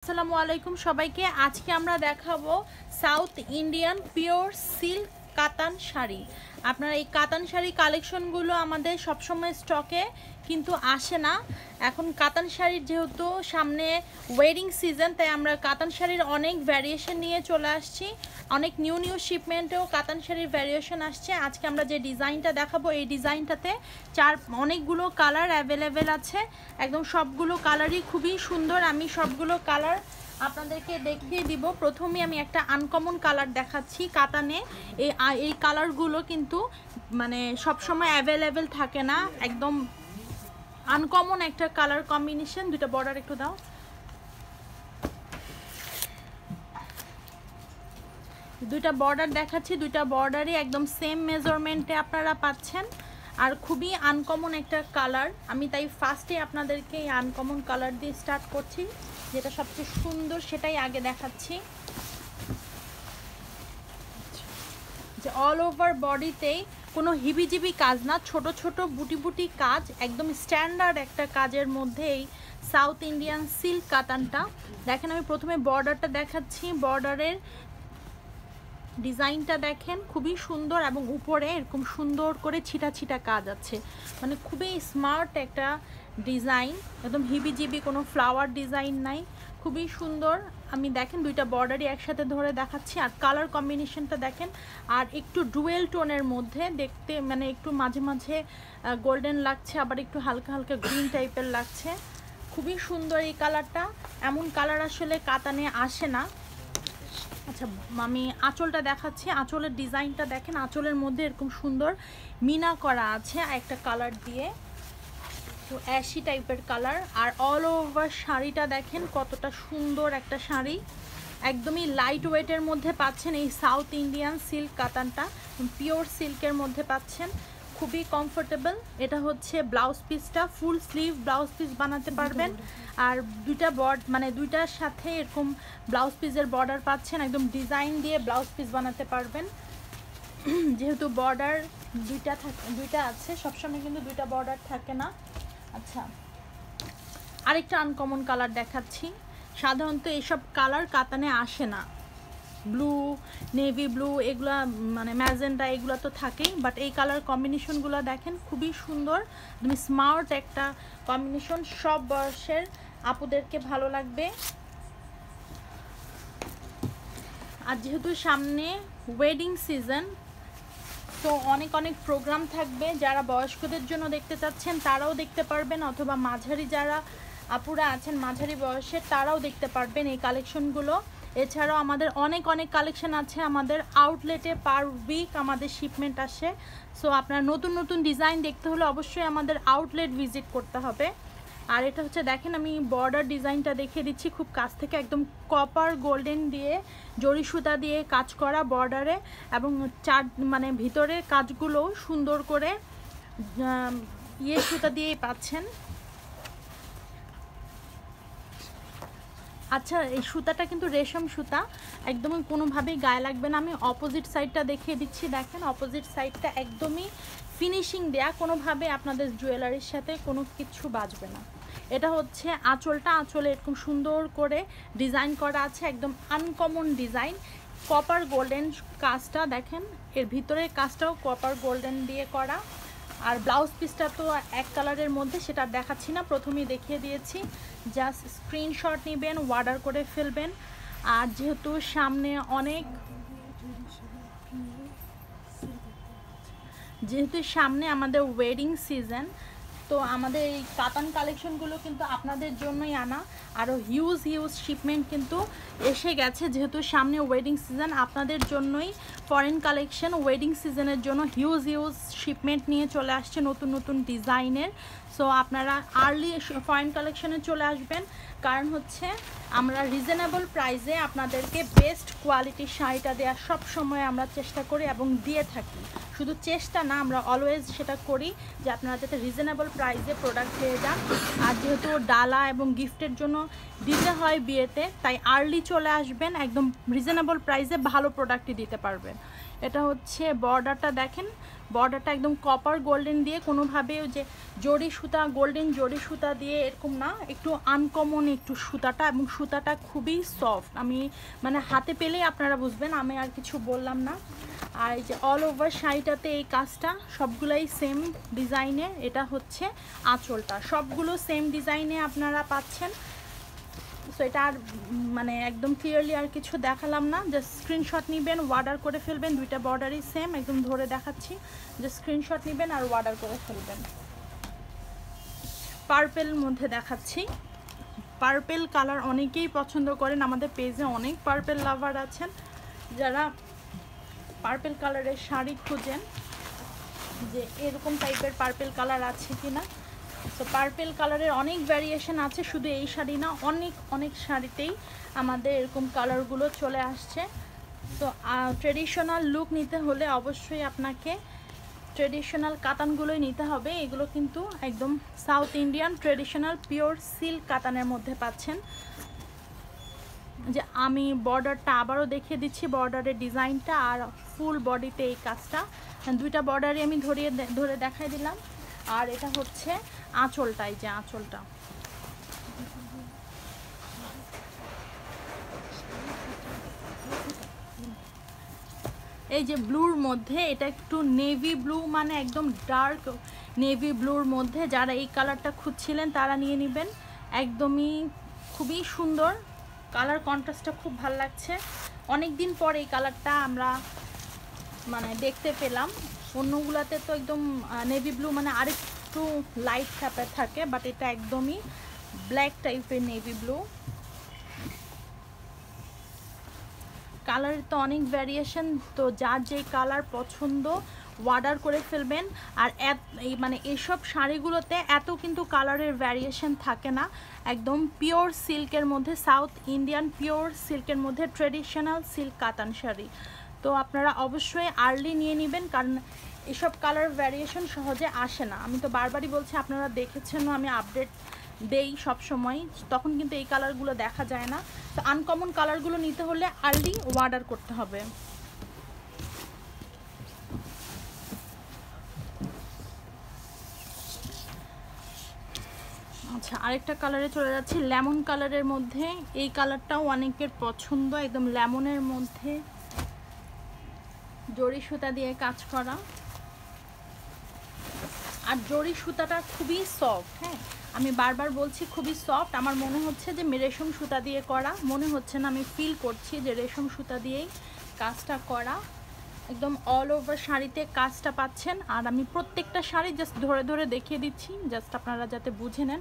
আসসালামু আলাইকুম সবাইকে। আজকে আমরা দেখাবো সাউথ ইন্ডিয়ান পিওর সিল্ক কাতান শাড়ি। আপনারা এই কাতান শাড়ি কালেকশনগুলো আমাদের সবসময় স্টকে কিন্তু আসে না। এখন কাতান শাড়ির যেহেতু সামনে ওয়েডিং সিজন, তাই আমরা কাতান শাড়ির অনেক ভ্যারিয়েশন নিয়ে চলে আসছি। অনেক নিউ শিপমেন্টেও কাতান শাড়ির ভ্যারিয়েশন আসছে। আজকে আমরা যে ডিজাইনটা দেখাবো, এই ডিজাইনটাতে অনেকগুলো কালার অ্যাভেলেবেল আছে। একদম সবগুলো কালারই খুবই সুন্দর। আমি সবগুলো কালার আপনাদেরকে দেখিয়ে দিব। প্রথমে আমি একটা আনকমন কালার দেখাচ্ছি কাতানে। এই কালারগুলো কিন্তু মানে সবসময় অ্যাভেলেবেল থাকে না, একদম আনকমন একটা কালার কম্বিনেশন। দুটো বর্ডার একটু দাও। দুইটা বর্ডার দেখাচ্ছি, দুইটা বর্ডারই একদম সেম মেজারমেন্টে আপনারা পাচ্ছেন। আর খুবই আনকমন একটা কালার। আমি তাই ফার্স্টে আপনাদেরকে এই আনকমন কালার দিয়ে স্টার্ট করছি, যেটা সবচেয়ে সুন্দর সেটাই আগে দেখাচ্ছি। যে অল ওভার বডিতেই কোনো হিবিজিবি কাজ না, ছোট ছোট বুটি বুটি কাজ, একদম স্ট্যান্ডার্ড একটা কাজের মধ্যে এই সাউথ ইন্ডিয়ান সিল্ক কাতানটা দেখেন। আমি প্রথমে বর্ডারটা দেখাচ্ছি। বর্ডারের ডিজাইনটা দেখেন, খুবই সুন্দর এবং উপরে এরকম সুন্দর করে ছিটা ছিটা কাজ আছে, মানে খুবই স্মার্ট একটা ডিজাইন, একদম হিবিজিবি কোনো ফ্লাওয়ার ডিজাইন নাই, খুবই সুন্দর। আমি দেখেন দুইটা বর্ডারই একসাথে ধরে দেখাচ্ছি। আর কালার কম্বিনেশনটা দেখেন, আর একটু ডুয়েল টোনের মধ্যে দেখতে, মানে একটু মাঝে মাঝে গোল্ডেন লাগছে, আবার একটু হালকা হালকা গ্রিন টাইপের লাগছে। খুবই সুন্দর এই কালারটা। এমন কালার আসলে কাতানে আসে না। আচ্ছা, আমি আঁচলটা দেখাচ্ছি। আঁচলের ডিজাইনটা দেখেন, আঁচলের মধ্যে এরকম সুন্দর মিনা করা আছে একটা কালার দিয়ে, তো অ্যাশি টাইপের কালার। আর অল ওভার শাড়িটা দেখেন কতটা সুন্দর একটা শাড়ি, একদমই লাইট ওয়েটের মধ্যে পাচ্ছেন এই সাউথ ইন্ডিয়ান সিল্ক কাতানটা, পিওর সিল্কের মধ্যে পাচ্ছেন, খুবই কমফোর্টেবল। এটা হচ্ছে ব্লাউজ পিসটা, ফুল স্লিভ ব্লাউজ পিস বানাতে পারবেন। আর দুইটা মানে দুইটার সাথে এরকম ব্লাউজ পিসের বর্ডার পাচ্ছেন, একদম ডিজাইন দিয়ে ব্লাউজ পিস বানাতে পারবেন। যেহেতু বর্ডার দুইটা আছে, সবসময় কিন্তু দুইটা বর্ডার থাকে না। আচ্ছা, আরেকটা আনকমন কালার দেখাচ্ছি। সাধারণত এইসব কালার কাতানে আসে না, ব্লু, নেভি ব্লু, এগুলা মানে ম্যাজেন্ডা, এগুলো তো থাকেই, বাট এই কালার কম্বিনেশনগুলো দেখেন খুবই সুন্দর, তুমি স্মার্ট একটা কম্বিনেশন, সব বয়সের আপুদেরকে ভালো লাগবে। আর যেহেতু সামনে ওয়েডিং সিজন, তো অনেক প্রোগ্রাম থাকবে। যারা বয়স্কদের জন্য দেখতে চাচ্ছেন তারাও দেখতে পারবেন, অথবা মাঝারি যারা আপুরা আছেন মাঝারি বয়সের তারাও দেখতে পারবেন এই কালেকশনগুলো। এছাড়াও আমাদের অনেক কালেকশন আছে আমাদের আউটলেটে, পার উইক আমাদের শিপমেন্ট আসে। সো আপনার নতুন ডিজাইন দেখতে হলে অবশ্যই আমাদের আউটলেট ভিজিট করতে হবে। আর এটা হচ্ছে দেখেন, আমি বর্ডার ডিজাইনটা দেখিয়ে দিচ্ছি খুব কাছ থেকে, একদম কপার গোল্ডেন দিয়ে জরি সুতা দিয়ে কাজ করা বর্ডারে, এবং মানে ভিতরের কাজগুলো সুন্দর করে সুতা দিয়েই পাচ্ছেন। আচ্ছা, এই সুতাটা কিন্তু রেশম সুতা, একদমই কোনোভাবেই গায়ে লাগবে না। আমি অপোজিট সাইডটা দেখিয়ে দিচ্ছি, দেখেন অপোজিট সাইডটা একদমই ফিনিশিং দেয়া, কোনোভাবে আপনাদের জুয়েলারির সাথে কোনো কিছু বাজবে না। এটা হচ্ছে আঁচলটা, আঁচলে এরকম সুন্দর করে ডিজাইন করা আছে, একদম আনকমন ডিজাইন, কপার গোল্ডেন কাজটা দেখেন, এর ভিতরের কাজটাও কপার গোল্ডেন দিয়ে করা। আর ব্লাউজ পিসটা তো এক কালারের মধ্যে, সেটা দেখাচ্ছি না, প্রথমেই দেখিয়ে দিয়েছি। জাস্ট স্ক্রিনশট নেবেন, অর্ডার করে ফেলবেন। আর যেহেতু সামনে আমাদের ওয়েডিং সিজন, তো আমাদের এই কাতান কালেকশনগুলো কিন্তু আপনাদের জন্যই আনা। আরও হিউজ শিপমেন্ট কিন্তু এসে গেছে, যেহেতু সামনে ওয়েডিং সিজন, আপনাদের জন্যই ফরেন কালেকশন ওয়েডিং সিজনের জন্য হিউজ শিপমেন্ট নিয়ে চলে আসছে নতুন ডিজাইনের। সো আপনারা আর্লি ফরেন কালেকশনে চলে আসবেন, কারণ হচ্ছে আমরা রিজনেবল প্রাইসে আপনাদেরকে বেস্ট কোয়ালিটির শাড়িটা দেওয়ার সব সময় আমরা চেষ্টা করি এবং দিয়ে থাকি। শুধু চেষ্টা না, আমরা অলওয়েজ সেটা করি যে আপনারা যাতে রিজনেবল প্রাইসে প্রোডাক্ট পেয়ে যান। আর যেহেতু ডালা এবং গিফটের জন্য দিতে হয় বিয়েতে, তাই আর্লি চলে আসবেন, একদম রিজনেবল প্রাইসে ভালো প্রোডাক্টই দিতে পারবেন। এটা হচ্ছে বর্ডারটা দেখেন, বর্ডারটা একদম কপার গোল্ডেন দিয়ে, কোনোভাবে ওই যে জরি সুতা, গোল্ডেন জরি সুতা দিয়ে এরকম না, একটু আনকমন একটু সুতাটা, এবং সুতাটা খুবই সফট। আমি মানে হাতে পেলেই আপনারা বুঝবেন, আমি আর কিছু বললাম না। আর এই যে অল ওভার শাড়িটাতে এই কাজটা সবগুলাই সেম ডিজাইনের। এটা হচ্ছে আঁচলটা, সবগুলো সেম ডিজাইনে আপনারা পাচ্ছেন। সো এটা আর মানে একদম ক্লিয়ারলি আর কিছু দেখালাম না, জাস্ট স্ক্রিনশট নেবেন, অর্ডার করে ফেলবেন। দুইটা বর্ডারই সেম, একদম ধরে দেখাচ্ছি, জাস্ট স্ক্রিনশট নেবেন আর অর্ডার করে ফেলবেন। পার্পেল মধ্যে দেখাচ্ছি, পার্পেল কালার অনেকেই পছন্দ করেন, আমাদের পেজে অনেক পার্পেল লাভার আছেন যারা পার্পেল কালারের শাড়ি খুঁজেন, যে এরকম টাইপের পার্পেল কালার আছে কিনা। তো পার্পেল কালারের অনেক ভ্যারিয়েশন আছে, শুধু এই শাড়ি না, অনেক অনেক শাড়িতেই আমাদের এরকম কালারগুলো চলে আসছে। তো ট্রেডিশনাল লুক নিতে হলে অবশ্যই আপনাকে ট্রেডিশনাল কাতানগুলোই নিতে হবে। এগুলো কিন্তু একদম south Indian traditional pure silk কাতানের মধ্যে পাচ্ছেন। যে আমি বর্ডারটা আবারও দেখিয়ে দিচ্ছি, বর্ডারের ডিজাইনটা আর ফুল বডিতে এই কাজটা, দুইটা বর্ডারই আমি ধরে দেখাই দিলাম। আর এটা হচ্ছে আঁচলটা, এই যে আঁচলটা, এই যে ব্লুর মধ্যে, এটা একটু নেভি ব্লু, মানে একদম ডার্ক নেভি ব্লুর মধ্যে যারা এই কালারটা খুঁজছিলেন তারা নিয়ে নেবেন। একদমই খুবই সুন্দর কালার, কন্ট্রাস্টটা খুব ভালো লাগছে। অনেক দিন পর এই কালারটা আমরা মানে দেখতে পেলাম। অন্যগুলাতে তো একদম নেভি ব্লু মানে আরেকটু লাইট টাইপের থাকে, বাট এটা একদমই ব্ল্যাক টাইপের নেভি ব্লু। কালারের তো অনেক ভ্যারিয়েশন, তো যার যে কালার পছন্দ অর্ডার করে ফেলবেন। আর এই মানে এইসব শাড়িগুলোতে এত কিন্তু কালারের ভ্যারিয়েশন থাকে না, একদম পিওর সিল্কের মধ্যে, সাউথ ইন্ডিয়ান পিওর সিল্কের মধ্যে ট্রেডিশনাল সিল্ক কাতান শাড়ি। তো আপনারা অবশ্যই আর্লি নিয়ে নেবেন, কারণ এসব কালার ভ্যারিয়েশন সহজে আসে না। আমি তো বারবারই বলছি, আপনারা দেখেছেনও আমি আপডেট দেই সব সময়, তখন কিন্তু এই কালারগুলো দেখা যায় না। তো আনকমন কালারগুলো নিতে হলে আর্লি অর্ডার করতে হবে। আচ্ছা, আরেকটা কালারে চলে যাচ্ছি, লেমন কালারের মধ্যে। এই কালারটাও অনেকের পছন্দ, একদম লেমনের মধ্যে জরি সুতা দিয়ে কাজ করা, আর জরি সুতাটা খুবই সফট। হ্যাঁ, আমি বারবার বলছি খুবই সফট। আমার মনে হচ্ছে যে রেশম সুতা দিয়ে করা, মনে হচ্ছে না, আমি ফিল করছি যে রেশম সুতা দিয়েই কাজটা করা। একদম অল ওভার শাড়িতে কাজটা পাচ্ছেন। আর আমি প্রত্যেকটা শাড়ি জাস্ট ধরে ধরে দেখিয়ে দিচ্ছি, জাস্ট আপনারা যাতে বুঝে নেন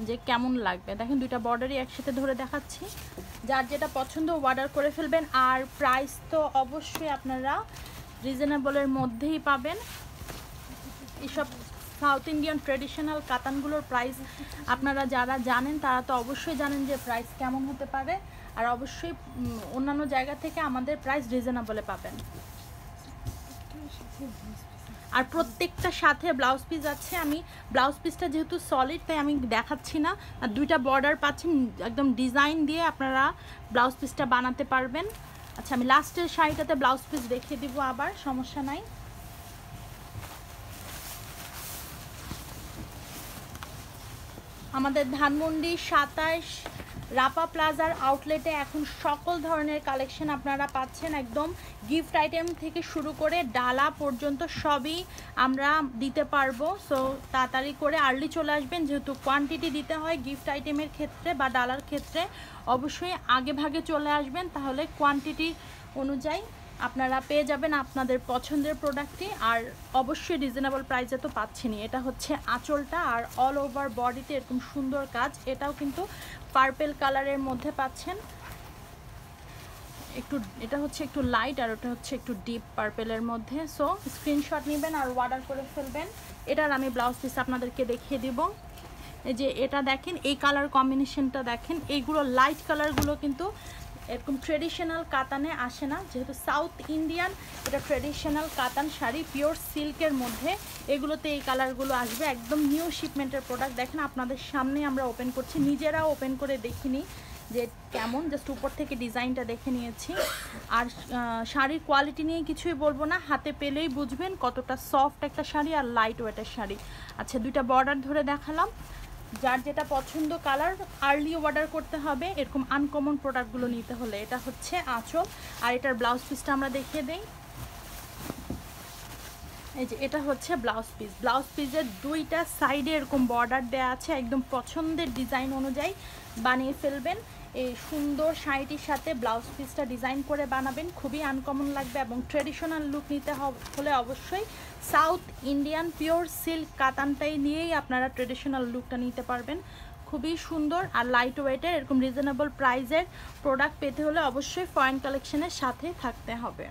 যে কেমন লাগবে। দেখেন দুইটা বর্ডারই একসাথে ধরে দেখাচ্ছি, যার যেটা পছন্দ অর্ডার করে ফেলবেন। আর প্রাইস তো অবশ্যই আপনারা রিজনেবলের মধ্যেই পাবেন। এসব সাউথ ইন্ডিয়ান ট্রেডিশনাল কাতানগুলোর প্রাইস আপনারা যারা জানেন তারা তো অবশ্যই জানেন যে প্রাইস কেমন হতে পারে। আর অবশ্যই অন্যান্য জায়গা থেকে আমাদের প্রাইস রিজনেবলে পাবেন। আর প্রত্যেকটা সাথে ব্লাউজ পিস আছে। আমি ব্লাউজ পিসটা যেহেতু সলিড তাই আমি দেখাচ্ছি না। আর দুইটা বর্ডার পাচ্ছেন, একদম ডিজাইন দিয়ে আপনারা ব্লাউজ পিসটা বানাতে পারবেন। আচ্ছা, আমি লাস্টের শাড়িটাতে ব্লাউজ পিস দেখিয়ে দিব, আবার সমস্যা নাই। আমাদের ধানমন্ডি 27 রাপা প্লাজার আউটলেটে এখন সকল ধরনের কালেকশন আপনারা পাচ্ছেন। একদম গিফট আইটেম থেকে শুরু করে ডালা পর্যন্ত সবই আমরা দিতে পারবো। সো তাড়াতাড়ি করে আর্লি চলে আসবেন, যেহেতু কোয়ান্টিটি দিতে হয় গিফট আইটেমের ক্ষেত্রে বা ডালার ক্ষেত্রে। অবশ্যই আগে ভাগে চলে আসবেন, তাহলে কোয়ান্টিটি অনুযায়ী আপনারা পেয়ে যাবেন আপনাদের পছন্দের প্রোডাক্টটি। আর অবশ্যই রিজনেবল প্রাইসে তো পাচ্ছেনই। এটা হচ্ছে আঁচলটা, আর অল ওভার বডিতে এরকম সুন্দর কাজ। এটাও কিন্তু পার্পেল কালারের মধ্যে পাচ্ছেন। একটু এটা হচ্ছে একটু লাইট, আর ওটা হচ্ছে একটু ডিপ পার্পেলের মধ্যে। সো স্ক্রিনশট নেবেন আর অর্ডার করে ফেলবেন। এটার আমি ব্লাউজ পিস আপনাদেরকে দেখিয়ে দিব। এই যে এটা দেখেন, এই কালার কম্বিনেশনটা দেখেন। এইগুলো লাইট কালারগুলো কিন্তু এরকম ট্রেডিশনাল কাতানে আসে না, যেহেতু সাউথ ইন্ডিয়ান এটা ট্রেডিশনাল কাতান শাড়ি পিওর সিল্কের মধ্যে, এগুলোতে এই কালারগুলো আসবে। একদম নিউ শিপমেন্টের প্রোডাক্ট। দেখেন আপনাদের সামনে আমরা ওপেন করছি, নিজেরাও ওপেন করে দেখিনি যে কেমন, জাস্ট উপর থেকে ডিজাইনটা দেখে নিয়েছি। আর শাড়ির কোয়ালিটি নিয়ে কিছুই বলবো না, হাতে পেলেই বুঝবেন কতটা সফট একটা শাড়ি আর লাইট ওয়েটের শাড়ি। আচ্ছা, দুইটা বর্ডার ধরে দেখালাম, যার যেটা পছন্দ কালার আর্লি অর্ডার করতে হবে এরকম আনকমন প্রোডাক্টগুলো নিতে হলে। এটা হচ্ছে আঁচল, আর এটার ব্লাউজ পিসটা আমরা দেখিয়ে দেই। এই যে এটা হচ্ছে ব্লাউজ পিস। ব্লাউজ পিসের দুইটা সাইডে এরকম বর্ডার দেওয়া আছে, একদম পছন্দের ডিজাইন অনুযায়ী বানিয়ে ফেলবেন। এই সুন্দর শাড়িটির সাথে ব্লাউজ পিসটা ডিজাইন করে বানাবেন, খুবই আনকমন লাগবে। এবং ট্রেডিশনাল লুক নিতে হলে অবশ্যই সাউথ ইন্ডিয়ান পিওর সিল্ক কাতানটাই নিয়েই আপনারা ট্রেডিশনাল লুকটা নিতে পারবেন। খুবই সুন্দর আর লাইট ওয়েটের এরকম রিজনেবল প্রাইসের প্রোডাক্ট পেতে হলে অবশ্যই ফয়েন কালেকশনের সাথে থাকতে হবে।